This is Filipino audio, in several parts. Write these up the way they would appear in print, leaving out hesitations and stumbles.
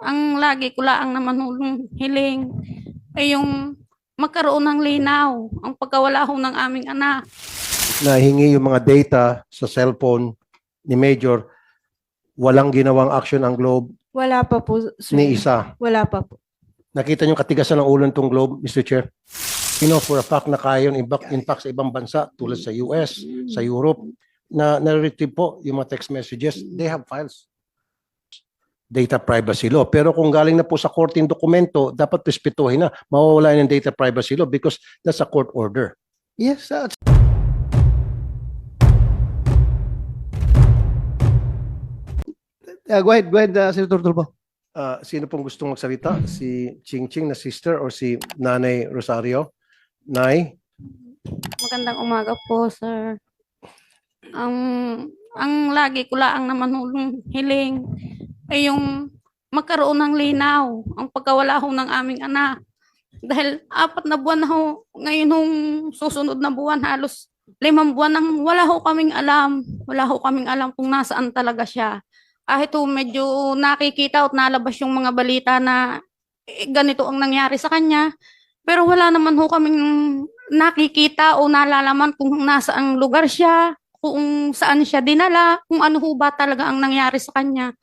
ang lagi ko lang naman hulong hiling ay yung magkaroon ng linaw ang pagkawala ho ng aming anak. Nahingi yung mga data sa cellphone ni Major, walang ginawang action ang Globe Wala pa po, sir. ni isa. Wala pa po. Nakita niyo katigasan ng ulo nitong Globe, Mr. Chair? You know for a fact na kaya yun, in fact sa ibang bansa tulad sa US, sa Europe, na na-retrieve po yung mga text messages, they have files. Data privacy law. Pero kung galing na po sa korte yung dokumento, dapat respetuhin na. Mawawala yung data privacy law because that's a court order. Yes, Go ahead, Senator Tulfo. sino pong gustong magsalita? Si Ching Ching na sister or si Nanay Rosario? Nay? Magandang umaga po, sir. Ang ang lagi ko lang naman hulong hiling ay yung magkaroon ng linaw ang pagkawala ho ng aming anak. Dahil 4 na buwan na ho, ngayon hong susunod na buwan, halos 5 buwan nang wala ho kaming alam. Wala ho kaming alam kung nasaan talaga siya. Kahit ho medyo nakikita at nalabas yung mga balita na ganito ang nangyari sa kanya. Pero wala naman ho kaming nakikita o nalalaman kung nasaang lugar siya, kung saan siya dinala, kung ano ho ba talaga ang nangyari sa kanya.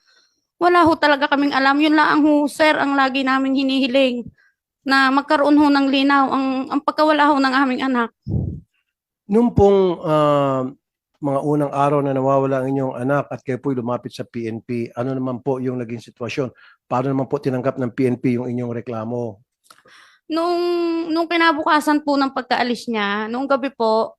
Wala ho talaga kaming alam. Yun lang ho, sir, ang lagi naming hinihiling na magkaroon ho ng linaw ang pagkawala ho ng aming anak. Nung pong mga unang araw na nawawala ang inyong anak at kayo po'y lumapit sa PNP, ano naman po yung naging sitwasyon? Paano naman po tinanggap ng PNP yung inyong reklamo? Nung kinabukasan po ng pagkaalis niya, nung gabi po,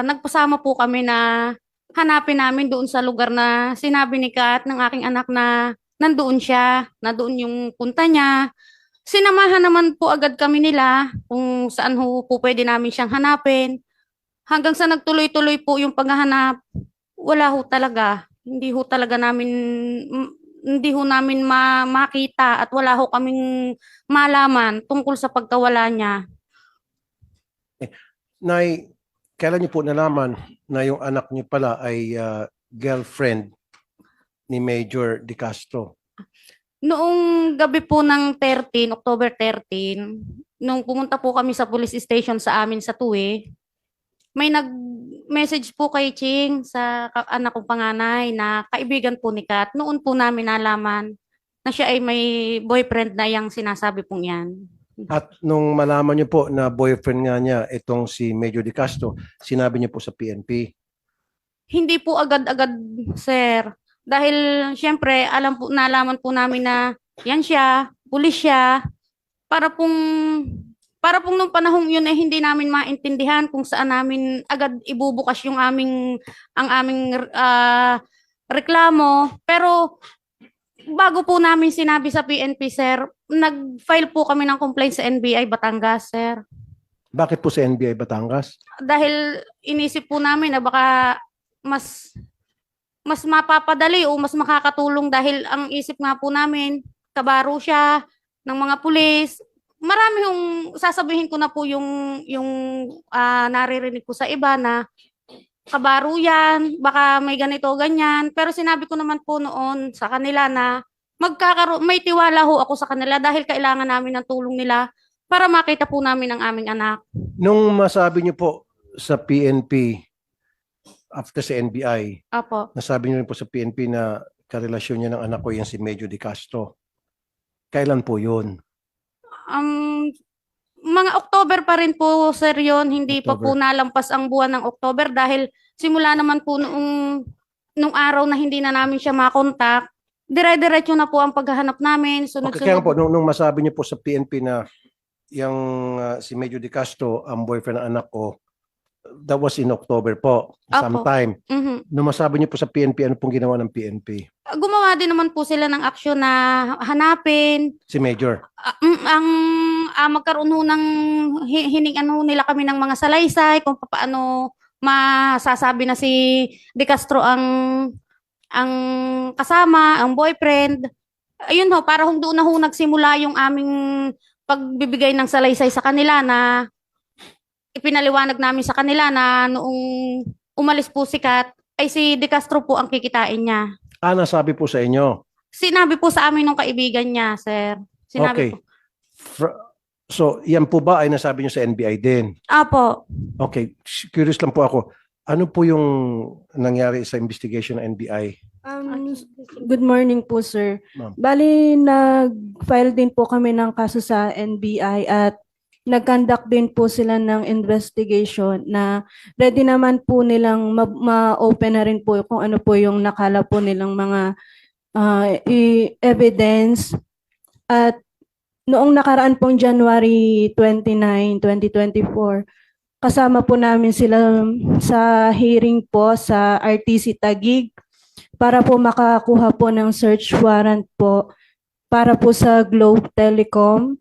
nagpasama po kami na hanapin namin doon sa lugar na sinabi ni Kat ng aking anak na nandoon siya, na doon yung punta niya. Sinamahan naman po agad kami nila kung saan ho po pwede namin siyang hanapin. Hanggang sa nagtuloy-tuloy po yung paghahanap, wala ho talaga. Hindi ho namin makita at wala ho kaming malaman tungkol sa pagkawala niya. Nay, kailan niyo po nalaman na yung anak niyo pala ay girlfriend ni Major De Castro? Noong gabi po ng October 13, nung pumunta po kami sa police station sa amin sa Tuwi, may nag-message po kay Ching sa anak kong panganay na kaibigan po ni Kat. Noon po namin nalaman na siya ay may boyfriend na yung sinasabi pong yan. At nung malaman niyo po na boyfriend nga niya itong si Major De Castro, sinabi niyo po sa PNP? Hindi po agad-agad, sir. Dahil syempre, nalaman po namin na yan siya, pulis siya, para pong nung panahong yun ay hindi namin maintindihan kung saan namin agad ibubukas ang aming reklamo. Pero bago po namin sinabi sa PNP, sir, nag-file po kami ng complaint sa NBI Batangas, sir. Bakit po sa NBI Batangas? Dahil inisip po namin na baka mas mapapadali o mas makakatulong dahil ang isip nga po namin, kabaro siya ng mga pulis. Marami yung sasabihin ko na po yung naririnig ko sa iba na kabaro yan, baka may ganito ganyan. Pero sinabi ko naman po noon sa kanila na may tiwala ho ako sa kanila dahil kailangan namin ng tulong nila para makita po namin ang aming anak. Nung masabi niyo po sa PNP, after sa NBI, Apo. nasabi niyo rin po sa PNP na karelasyon niya ng anak ko yan si Major De Castro. Kailan po yun? Mga October pa rin po, sir, yun. Hindi pa po October. nalampas ang buwan ng October dahil simula naman po nung araw na hindi na namin siya makontak, dire-diretso na po ang paghahanap namin. Okay, kaya Sunod-sunod. po, nung masabi niyo po sa PNP na yung si Major De Castro, ang boyfriend ng anak ko, that was in October po, sometime. Mhm. Nung masabi niyo po sa PNP, ano pong ginawa ng PNP? Gumawa din naman po sila ng aksyon na hanapin. Si Major. Magkaroon ho ng hiningan ho nila kami ng mga salaysay kung paano masasabi na si De Castro ang kasama, ang boyfriend. Ayun ho, para doon na ho nagsimula yung aming pagbibigay ng salaysay sa kanila na ipinaliwanag namin sa kanila na noong umalis po si Kat, ay si De Castro po ang kikitain niya. Nasabi po sa inyo. Sinabi po sa amin ng kaibigan niya, sir. Okay. Sinabi po. So, yan po ba ay nasabi niyo sa NBI din? Apo. Okay, curious lang po ako. Ano po yung nangyari sa investigation ng NBI? Good morning po, sir. Ma'am. Bali, nag-file din po kami ng kaso sa NBI at nag-conduct din po sila ng investigation na ready naman po nilang ma-open na rin po kung ano po yung nakala po nilang mga evidence. At noong nakaraan pong January 29, 2024, kasama po namin sila sa hearing po sa RTC Taguig para po makakuha po ng search warrant po para po sa Globe Telecom,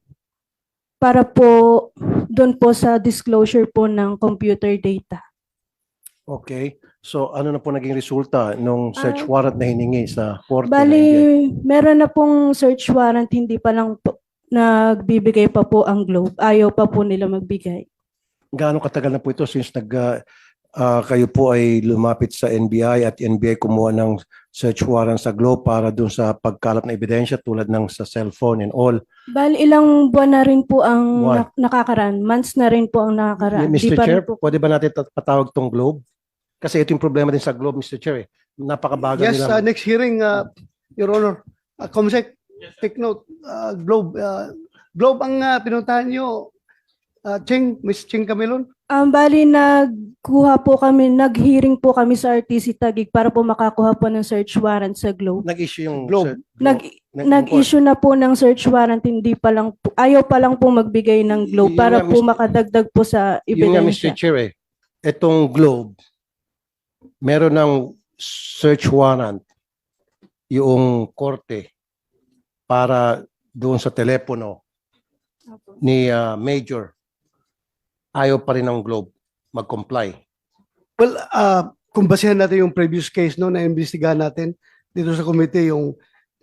para po doon po sa disclosure po ng computer data. Okay. So, ano na po naging resulta nung search warrant na hiningi sa korte? ng NBI? Bali, meron na pong search warrant, hindi pa lang po nagbibigay pa po ang Globe. Ayaw pa po nila magbigay. Gaano katagal na po ito since kayo po ay lumapit sa NBI at NBI kumuha ng search warrant sa Globe para dun sa pagkalap na ebidensya tulad ng sa cellphone and all? Bali, ilang buwan na rin po ang Buwan. nakakaraan. Months na rin po ang nakakaraan. Di Mr. pa Chair, rin po. pwede ba natin patawag tong Globe? Kasi ito yung problema din sa Globe, Mr. Chair. Napakabagal Yes, nila. next hearing, Your Honor. Comsec, take note, Globe. Globe ang pinuntahan nyo, Miss Ching Camilon. Bali, nag-hearing po kami sa RTC Taguig para po makakuha po ng search warrant sa Globe. Nag-issue yung Globe. Nag-issue na po ng search warrant, hindi pa lang po, ayaw pa lang po magbigay ng Globe Yun para nga, po Mr. makadagdag po sa Yun nga, Mr. ebidensya. Chair, itong Globe, meron ng search warrant yung korte para doon sa telepono ni Major. Ayaw pa rin ng Globe mag-comply. Well, kung basehan natin yung previous case no, na imbestigahan natin dito sa committee, yung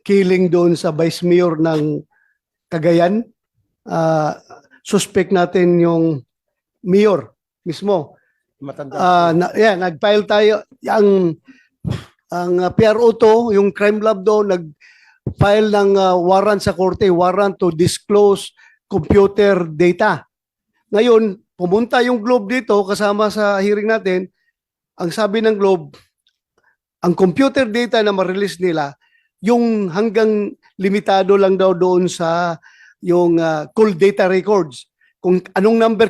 killing doon sa Vice Mayor ng Cagayan, suspect natin yung Mayor mismo. Matanda. Nag-file tayo. Ang PRO to, yung crime lab doon, nag-file ng warrant sa korte, warrant to disclose computer data. Ngayon, pumunta yung Globe dito kasama sa hearing natin. Ang sabi ng Globe, ang computer data na ma-release nila, yung hanggang limitado lang daw doon sa yung call data records. Kung anong number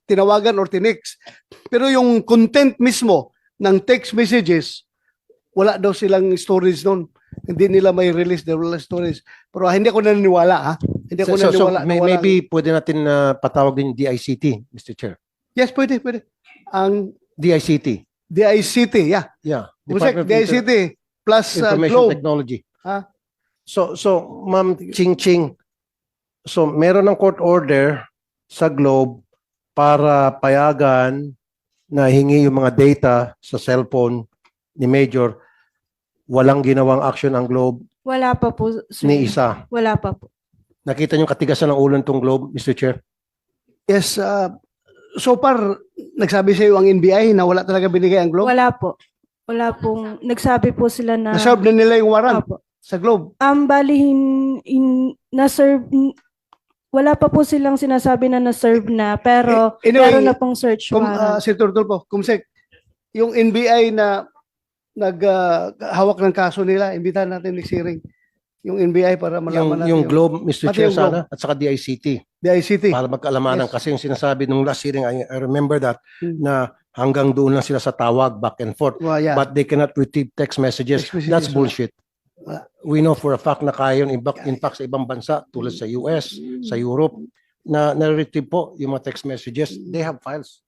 tinawagan or tinext. Pero yung content mismo ng text messages, wala daw silang storage noon. Hindi nila may release, wala storage. Pero hindi ako naniniwala, ha? Hindi ako naniniwala. Maybe pwede natin patawag din DICT, Mr. Chair. Yes, pwede. Ang DICT. DICT, yeah. Yeah. Busek, Department of DICT plus Information Globe. Technology. Ah. So Ma'am Ching, so meron ng court order sa Globe para payagan na hingi yung mga data sa cellphone ni Major. Walang ginawang action ang Globe Wala pa po, sir. ni isa. Wala pa po. Nakita niyo katigasan ng ulo nitong Globe, Mr. Chair? Yes, so far, nagsabi sa iyo ang NBI na wala talaga binigay ang Globe. Wala po. Wala pong, nagsabi po sila na... Naserve na nila yung warrant Opo. sa Globe. Bali, wala pa po silang sinasabi na na-serve na, pero Anyway, meron na pong search warrant. Senator Tulfo, Kumsek, yung NBI na naghawak ng kaso nila, imbitahan natin next hearing. Yung NBI para malaman natin. Yung Globe, Mr. Pati Chair, yung Globe. sana, at saka DICT. DICT. Para magkaalamanan. Yes. Kasi yung sinasabi nung last hearing, I remember that, Hmm. na hanggang doon lang sila sa tawag, back and forth. Well, yeah. But they cannot retrieve text messages. Text messages, That's wala. bullshit. Wala. We know for a fact na kaya yun, in fact, sa ibang bansa, tulad sa US, sa Europe, na na-retrieve po yung mga text messages. They have files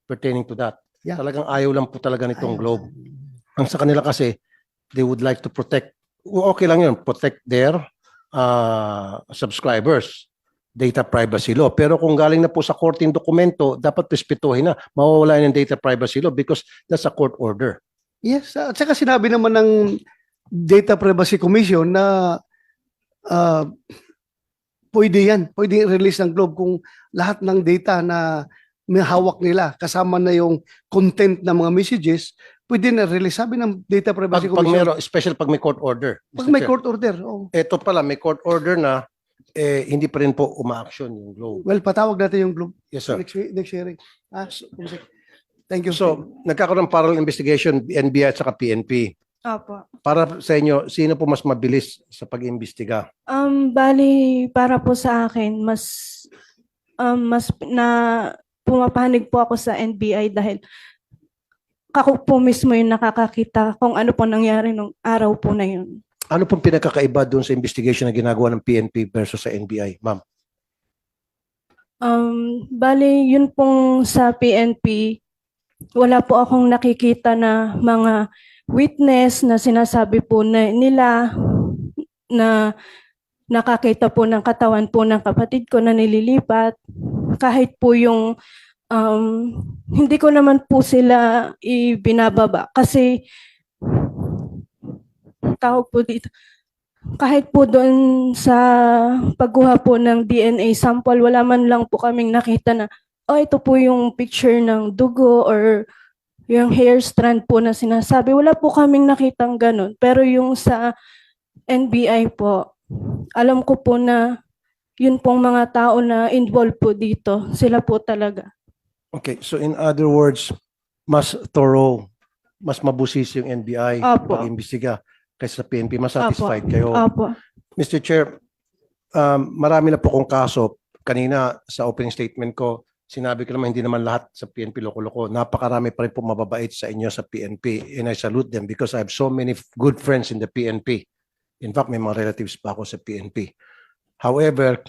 pertaining to that. Yeah. Talagang ayaw lang po talaga nitong Ayaw. Globe. Ang sa kanila kasi, they would like to protect, okay lang yun, protect their subscribers, data privacy law. Pero kung galing na po sa korte yung dokumento, dapat respetuhin na. Mawawala yung data privacy law because that's a court order. Yes, at saka sinabi naman ng Data Privacy Commission na pwede yan. Pwede release ng Globe kung lahat ng data na may hawak nila, kasama na yung content ng mga messages, pwede na release. Sabi ng Data Privacy Pag Commission. meron, special pag may court order. Pag Mr. may Chair. court order. Oh. Ito pala, may court order na, hindi pa rin po uma-action yung Globe. Well, patawag natin yung Globe. Yes, sir. Next hearing. Thank you. So, nagkakaroon ng parallel investigation, NBI at saka PNP. Opo. Para sa inyo, sino po mas mabilis sa pag-imbestiga? Bali, para po sa akin, mas na pumapanig po ako sa NBI dahil ako po mismo yung nakakakita kung ano po nangyari nung araw po na yun. Ano pong pinagkakaiba doon sa investigation na ginagawa ng PNP versus sa NBI, ma'am? Bali, yun pong sa PNP, wala po akong nakikita na mga witness na sinasabi po nila na nakakita po ng katawan po ng kapatid ko na nililipat. Kahit po yung hindi ko naman po sila ibinababa kasi tawag po dito. Kahit po doon sa pagkuha po ng DNA sample, wala man lang po kaming nakita na, oh, ito po yung picture ng dugo or yung hair strand po na sinasabi. Wala po kaming nakitang ganun. Pero yung sa NBI po, alam ko po na yun pong mga tao na involved po dito, sila po talaga. Okay, so in other words, mas thorough, mas mabusis yung NBI Opo. pag-imbestiga kaysa sa PNP. Mas satisfied kayo. Opo. Mr. Chair, marami na po kong kaso. Kanina sa opening statement ko, sinabi ko naman hindi naman lahat sa PNP loko-loko. Napakarami pa rin po mababait sa inyo sa PNP. And I salute them because I have so many good friends in the PNP. In fact, may mga relatives pa ako sa PNP. However,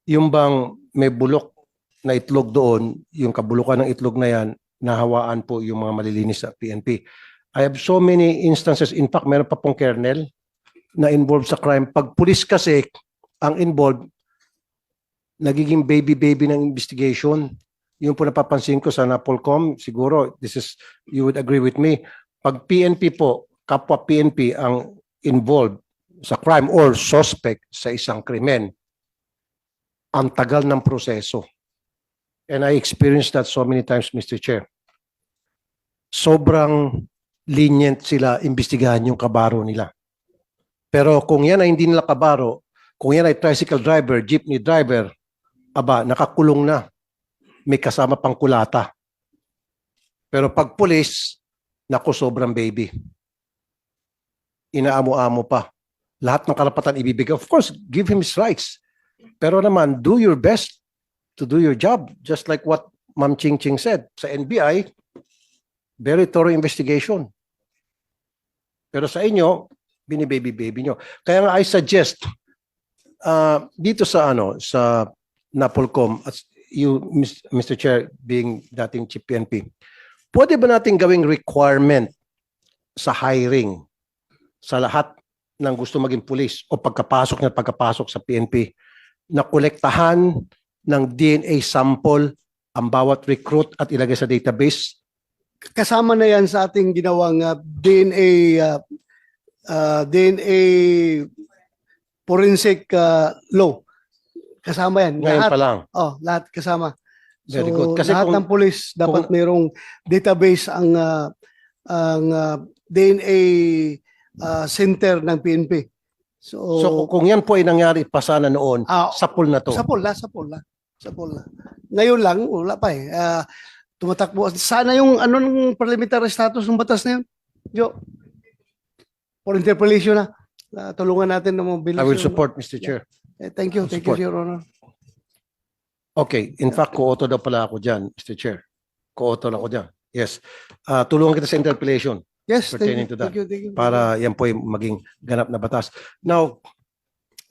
yung bang may bulok na itlog doon, yung kabulukan ng itlog na yan, nahawaan po yung mga malilinis sa PNP. I have so many instances, in fact, meron pa pong kernel na involved sa crime. Pag pulis kasi ang involved, nagiging baby-baby ng investigation. Yung po napapansin ko sa Napolcom, siguro, you would agree with me. Pag PNP po, kapwa PNP ang involved sa crime or suspect sa isang krimen, ang tagal ng proseso. And I experienced that so many times, Mr. Chair. Sobrang lenient sila imbestigahan yung kabaro nila. Pero kung yan ay hindi nila kabaro, kung yan ay tricycle driver, jeepney driver, aba, nakakulong na. May kasama pang kulata. Pero pag police, naku, sobrang baby. Inaamo-amo pa. Lahat ng karapatan ibibigay. Of course, give him his rights. Pero naman, do your best to do your job. Just like what Ma'am Ching Ching said. Sa NBI, very thorough investigation. Pero sa inyo, binibaby-baby nyo. Kaya nga I suggest, dito sa sa Napolcom, as you, Mr. Chair, being dating Chief PNP, pwede ba natin gawing requirement sa hiring sa lahat ng gusto maging pulis o pagkapasok sa PNP na kolektahan ng DNA sample ang bawat recruit at ilagay sa database? Kasama na yan sa ating ginawang DNA forensic law. Kasama yan. Ngayon Lahat. pa lang. Oh, lahat kasama. Very good. Kasi lahat kung- ng pulis dapat mayroong database ang DNA center ng PNP. So kung yan po ay nangyari pa sana noon, sapul na to. Sapol na. Ngayon lang, wala pa eh. Tumatakbo. Sana yung anong parliamentary status ng batas na yun? Jo, for interpellation na. Tulungan natin na mabilis. I will yung- support, Mr. Chair. Thank you, Support. Your Honor. Okay. In fact, ko-auto daw pala ako dyan, Mr. Chair. Ko-auto na ako dyan. Yes. Tulungan kita sa interpellation Yes, Pertaining to that. Thank you. para yan po ay maging ganap na batas. Now,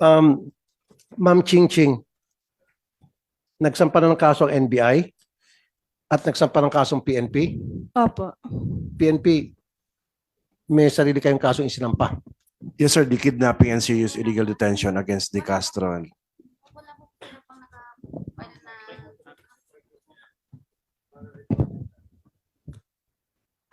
Ma'am Ching Ching, nagsampa na ng kaso ang NBI at nagsampa ng kaso ang PNP. Opo. PNP, may sarili kayong kaso isinampa. Yes, sir. The kidnapping and serious illegal detention against De Castro.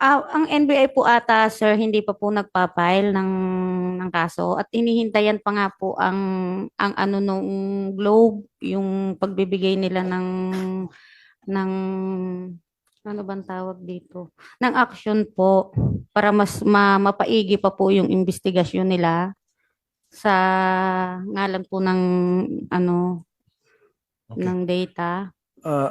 Ang NBI po ata, sir, hindi pa po nagpa-file ng kaso at hinihintayan pa nga po ang ano nung Globe, yung pagbibigay nila ng ano bang tawag dito, ng action po para mas mapaigi pa po yung investigasyon nila sa ngalan po ng ano Okay. ng data.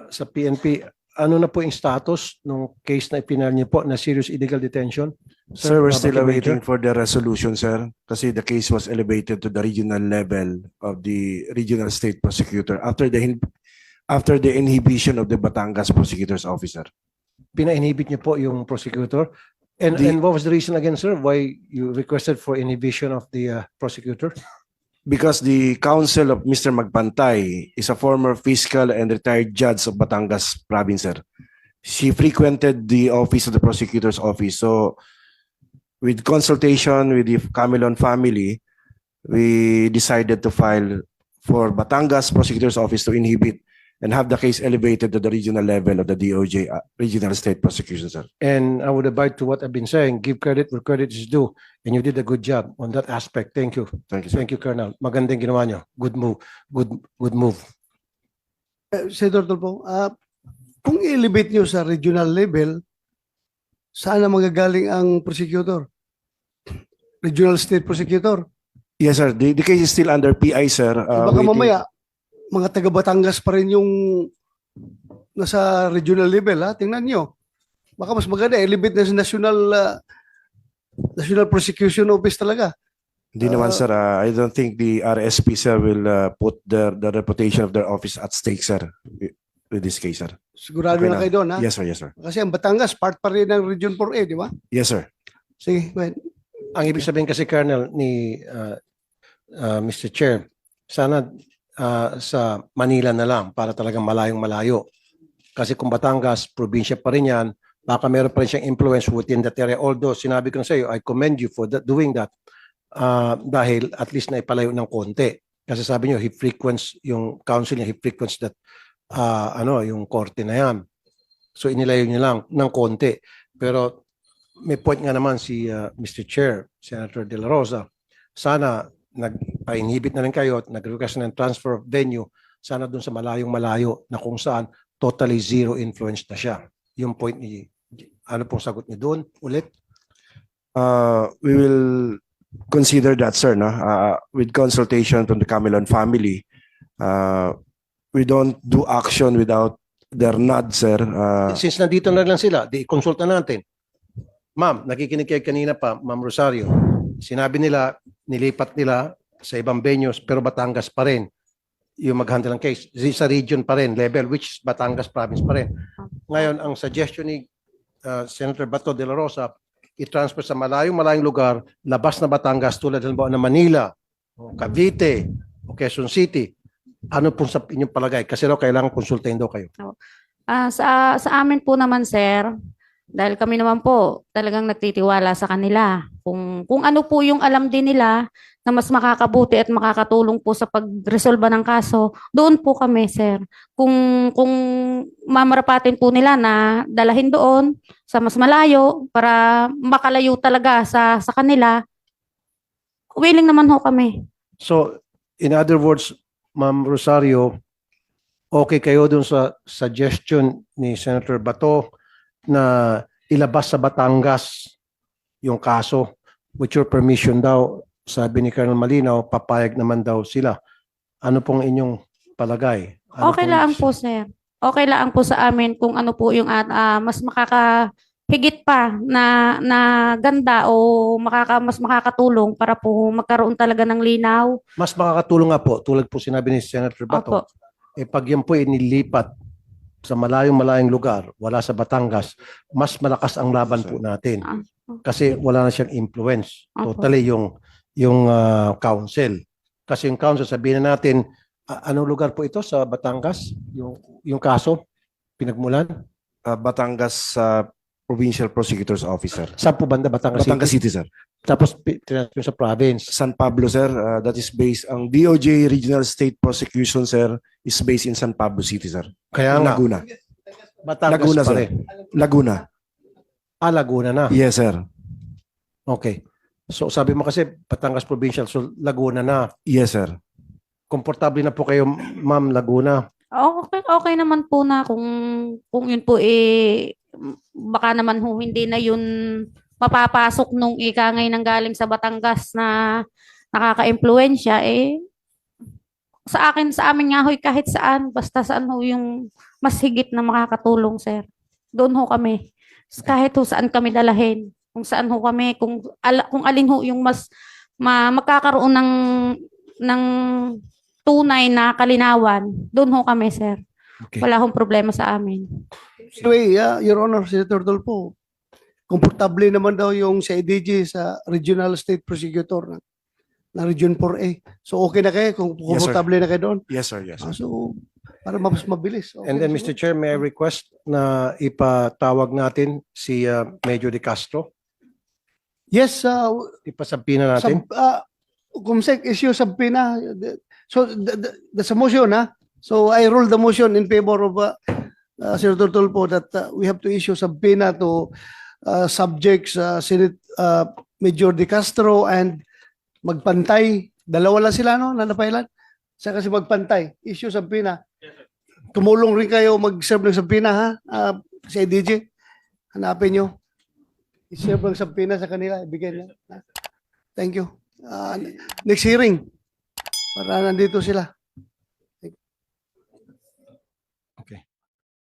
Sa PNP, ano na po yung status ng case na ipinal niyo po na serious illegal detention? Sir, we're still Babaki awaiting Major? for the resolution, sir, kasi the case was elevated to the regional level of the regional state prosecutor after the inhibition of the Batangas prosecutor's officer. Pina-inhibit niyo po yung prosecutor? And, The- and what was the reason again, sir, why you requested for inhibition of the prosecutor? Because the counsel of Mr. Magpantay is a former fiscal and retired judge of Batangas province, sir. She frequented the office of the prosecutor's office. So with consultation with the Camelon family, we decided to file for Batangas prosecutor's office to inhibit and have the case elevated to the regional level of the DOJ, regional state prosecution, sir. And I would abide to what I've been saying, give credit where credit is due, and you did a good job on that aspect. Thank you. Thank you, sir. Thank you, Colonel. Magandang ginawa niyo. Good move. Good move. Senator Tulfo, kung i-elevate nyo sa regional level, saan na magagaling ang prosecutor? Regional state prosecutor. Yes, sir. The case is still under PI, sir. Baka Waiting- mamaya, mga taga Batangas pa rin yung nasa regional level, ha? Tingnan nyo. Baka mas maganda, elevate na sa national prosecution office talaga. Hindi naman, sir. I don't think the RSP, sir, will put the reputation of their office at stake, sir, with this case, sir. Sigurado Okay na na. kayo doon, ha? Yes, sir. Yes, sir. Kasi ang Batangas, part pa rin ng Region 4A, di ba? Yes, sir. Sige, go ahead. Ang ibig sabihin kasi, Colonel, ni Mr. Chair, sana sa Manila na lang para talagang malayong-malayo. Kasi kung Batangas, probinsya pa rin yan, baka meron pa rin siyang influence within that area. Although, sinabi ko na sa iyo, I commend you for doing that dahil at least na ipalayo ng konti. Kasi sabi niyo, he frequents, yung council niya, he frequents that, yung korte na yan. So, inilayo niya lang ng konti. Pero, may point nga naman si Mr. Chair, Senator De La Rosa, sana nagpa-inhibit na rin kayo at nag-request ng transfer of venue, sana dun sa malayong-malayo na kung saan totally zero influence na siya. Yung point ni, ano pong sagot niyo doon ulit? We will consider that, sir, no? With consultation from the Camelon family. We don't do action without their nod, sir. Since nandito na lang sila, di konsulta natin. Ma'am, nakikinig kayo kanina pa, Ma'am Rosario. Sinabi nila, nilipat nila sa ibang venues, pero Batangas pa rin yung mag-handle ng case. Sa region pa rin, level, which is Batangas province pa rin. Ngayon, ang suggestion ni Senator Bato de la Rosa, i-transfer sa malayong lugar, labas na Batangas, tulad halimbawa ng Manila, o Cavite, o Quezon City. Ano po sa inyong palagay? Kasi daw kailangan konsultahin daw kayo. Sa amin po naman, sir, dahil kami naman po talagang nagtitiwala sa kanila. Kung ano po yung alam din nila na mas makakabuti at makakatulong po sa pagresolba ng kaso, doon po kami, sir. Kung mamarapatin po nila na dalahin doon sa mas malayo para makalayo talaga sa kanila, willing naman ho kami. So, in other words, Ma'am Rosario, okay kayo dun sa suggestion ni Senator Bato na ilabas sa Batangas yung kaso with your permission daw, sabi ni Colonel Malinaw, papayag naman daw sila. Ano pong inyong palagay? Ano Okay pong- lang po, sir. Okay lang po sa amin kung ano po yung mas makakahigit pa na ganda o mas makakatulong para po magkaroon talaga ng linaw. Mas makakatulong nga po, tulad po sinabi ni Senator Bato, Opo. pag yan po inilipat sa malayong lugar, wala sa Batangas, mas malakas ang laban po natin. Ah, Kasi wala na siyang influence. Opo. Totally yung council. Kasi yung council, sabihin na natin, anong lugar po ito sa Batangas? Yung kaso, pinagmulan? Batangas Provincial Prosecutor's Officer. Saan po banda? Batangas, Batangas City? City, sir. Tapos tinatapos sa province. San Pablo, sir. That is based, ang DOJ Regional State Prosecution, sir, is based in San Pablo City, sir. Kaya nga, Laguna. Batangas Laguna, pa sir. rin. Laguna. Laguna na. Yes, sir. Okay. So sabi mo kasi Batangas Provincial, so Laguna na. Yes, sir. Komportable na po kayo, Ma'am, Laguna. Okay naman po na kung yun po baka naman ho hindi na yun mapapasok nung ika ngay nang galing sa Batangas na nakaka-impluwensya, sa akin, sa amin nga ho'y kahit saan, basta saan ho yung mas higit na makakatulong, sir. Doon ho kami. Kahit ho saan kami dalahin. Kung saan ho kami, kung alin ho yung mas magkakaroon ng tunay na kalinawan, doon ho kami, sir. Okay. Wala hong problema sa amin. Anyway, Your Honor, Senator Tulfo, komportable naman daw yung sa IDG sa Regional State Prosecutor ng Region 4A. So okay na kayo kung Yes, sir. komportable na kayo doon. Yes, sir. Yes, sir. So, para mas mabilis. Okay, And then, so- Mr. Chair, may I request na ipatawag natin si Major De Castro? Yes, Ipasabina natin? Kumsek, issue subpoena. So, that's a motion, ha? So, I roll the motion in favor of Senator Tulfo that we have to issue subpoena to subjects Senate Major De Castro and Magpantay. Dalawa lang sila, no? Na napailan. Saka si Magpantay. Issue subpoena. Tumulong rin kayo mag-serve ng subpoena, ha? Sa IDG. Hanapin nyo. I-serve ng subpoena sa kanila. Ibigay nyo. Thank you. Next hearing. Para nandito sila.